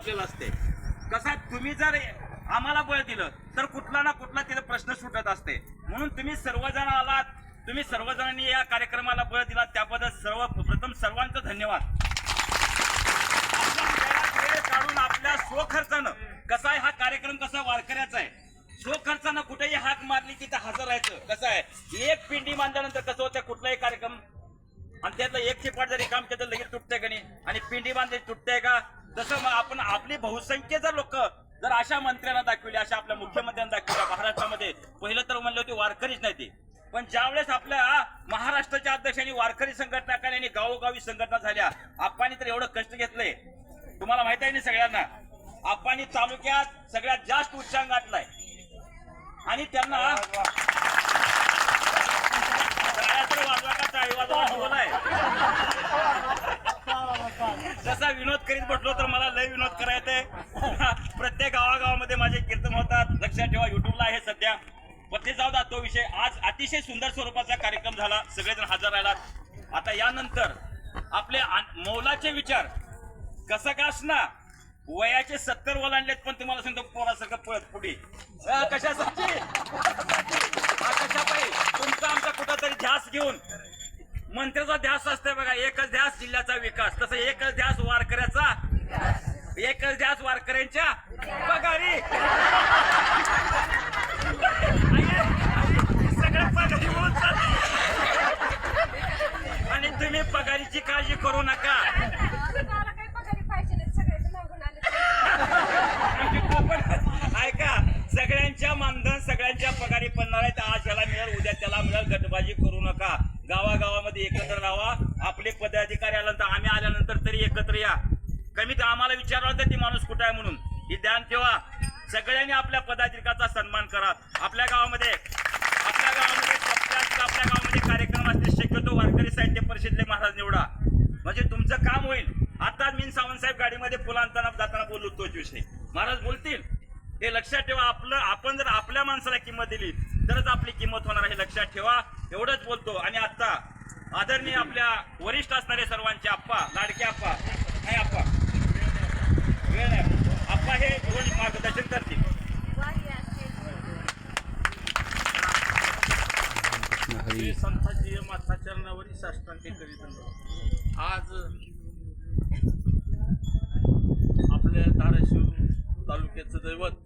बसलेलं असते. कसा तुम्ही जर आम्हाला बळ दिलं तर कुठला ना कुठला तिथे प्रश्न सुटत असते. म्हणून तुम्ही सर्वजण आलात, तुम्ही सर्वजणांनी या कार्यक्रमाला बळ दिला त्याबद्दल सर्वप्रथम सर्वांचं धन्यवाद. वेळ काढून आपल्या स्वखर्चानं कसा आहे हा कार्यक्रम कसा वारकऱ्याचा आहे, स्वखर्चानं कुठेही हाक मारली तिथे हजर राहायचं. कसं आहे एक पिंडी बांधल्यानंतर कसं होतं कुठलाही कार्यक्रम आणि त्यातलं एक चिपाट जरी काम केलं लगेच तुटतंय का नाही, आणि पिंडी बांधली तुटतंय का. तसं मग आपण आपली बहुसंख्य जर लोक जर अशा मंत्र्यांना दाखवली, अशा आपल्या मुख्यमंत्र्यांना दाखवल्या महाराष्ट्रामध्ये, पहिलं तर म्हणलं होते वारकरीच नाही ते, पण ज्यावेळेस आपल्या महाराष्ट्राच्या अध्यक्षांनी वारकरी संघटना केल्या आणि गावोगावी संघटना झाल्या, आप्पांनी तर एवढं कष्ट घेतलंय तुम्हाला माहित आहे ना सगळ्यांना. आप्पांनी तालुक्यात सगळ्यात जास्त उच्चांक गाठलाय आणि त्यांना जसा विनोद करीत बसलो तर मला लय विनोद करायचंय. प्रत्येक गावागावामध्ये माझे कीर्तन होतात, लक्षात ठेवा. युट्यूबला आहे सध्या. पण ते जाऊ द्या तो विषय. आज अतिशय सुंदर स्वरूपाचा कार्यक्रम झाला, सगळेजण हजर राहिलात. आता यानंतर आपले मौलाचे विचार कसं का असणार, वयाचे 70 ओलांडलेत पण तुम्हाला सांगतो पोरासारखं पळत पुढे कशासाठी कशापाई तुमचा आमचा कुठंतरी ध्यास घेऊन, मंत्र्याचा ध्यास असतोय बघा, एकच ध्यास जिल्ह्याचा विकास, तसं एकच ध्यास वारकऱ्याचा, एकच ध्यास वारकऱ्यांच्या पगारी. सगळं पगारी होऊन आणि तुम्ही पगारीची काळजी करू नका. ऐका, सगळ्यांच्या मानधन सगळ्यांच्या पगारी पडणार आहेत. आज याला मिळेल, उद्या त्याला मिळेल, गटबाजी करू नका. गावागावामध्ये एकत्र राहा. आपले पदाधिकारी आल्यानंतर, आम्ही आल्यानंतर तरी एकत्र या. कमीत आम्हाला विचारलं तर ती माणूस कुठं आहे म्हणून ही ध्यान ठेवा. सगळ्यांनी आपल्या पदाधिकाऱ्याचा सन्मान करा. आपल्या गावामध्ये कार्यक्रम असते, शक्यतो वारकरी साहित्य परिषदेले महाराज निवडा, म्हणजे तुमचं काम होईल. आता मी सावंत साहेब गाडीमध्ये फुलं आणताना जाताना बोललो तोच विषय, महाराज बोलतील हे लक्षात ठेवा. आपण जर आपल्या माणसाला किंमत दिली तरच आपली किंमत होणार आहे, लक्षात ठेवा. एवढंच बोलतो. आणि आता आदरणीय आपल्या वरिष्ठ असणारे सर्वांचे आप्पा, लाडके आप्पा, नाही आप्पा वेळ नाही, आप्पा हे रोज मार्गदर्शन करतील. संताजी माता चरणावरी साष्टांग करीत आज आपल्या धाराशिव तालुक्याचं दैवत